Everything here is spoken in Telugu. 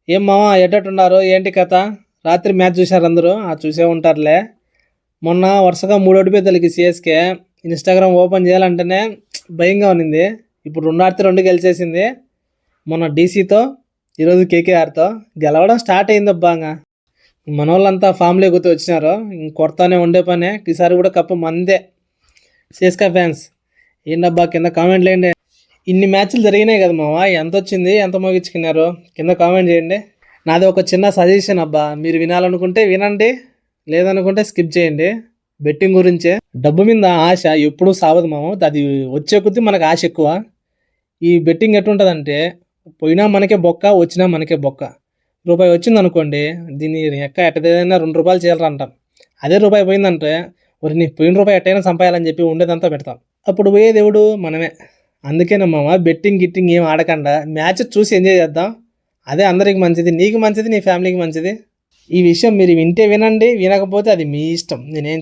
ఏం మావా ఎట్టట్టున్నారు? ఏంటి కథ? రాత్రి మ్యాచ్ చూశారు అందరూ? చూసే ఉంటారులే. మొన్న వరుసగా 3 ఓడిపోయేతలకి సిఎస్కే. ఇన్‌స్టాగ్రామ్ ఓపెన్ చేయాలంటేనే భయంగా ఉన్నింది. ఇప్పుడు 2 ఆడితే 2 గెలిచేసింది. మొన్న డీసీతో, ఈరోజు కేకేఆర్‌తో గెలవడం స్టార్ట్ అయిందబ్బా ఇంగ. మనోళ్ళంతా ఫామ్‌లో ఎగుతూ వచ్చినారు. కొడతానే ఉండే పనే. ఈసారి కూడా కప్పు మనదే. సిఎస్కే ఫ్యాన్స్ ఏంటబ్బా కింద కామెంట్లు వేయండి. ఇన్ని మ్యాచ్లు జరిగినాయి కదా మావా, ఎంత వచ్చింది, ఎంత మోగించుకున్నారు కింద కామెంట్ చేయండి. నాది ఒక చిన్న సజెషన్ అబ్బా, మీరు వినాలనుకుంటే వినండి, లేదనుకుంటే స్కిప్ చేయండి. బెట్టింగ్ గురించే. డబ్బు మీద ఆశ ఎప్పుడూ సావదు మామ, అది వచ్చే కొద్దీ మనకు ఆశ ఎక్కువ. ఈ బెట్టింగ్ ఎట్లుంటుందంటే, పోయినా మనకే బొక్క, వచ్చినా మనకే బొక్క. రూపాయి వచ్చింది అనుకోండి, దీన్ని ఎక్క ఎట్టదేదైనా 2 రూపాయలు చేయాలంటాం. అదే రూపాయి పోయిందంటే, మరి నీ పోయిన రూపాయి ఎట్టయినా సంపాయాలని చెప్పి ఉండేదంతా పెడతాం. అప్పుడు పోయేది ఎవడు? మనమే. అందుకేనమ్మామ బెట్టింగ్ గిట్టింగ్ ఏం ఆడకుండా మ్యాచ్ చూసి ఎంజాయ్ చేద్దాం. అదే అందరికి మంచిది, నీకు మంచిది, నీ ఫ్యామిలీకి మంచిది. ఈ విషయం మీరు వింటే వినండి, వినకపోతే అది మీ ఇష్టం. నేనేం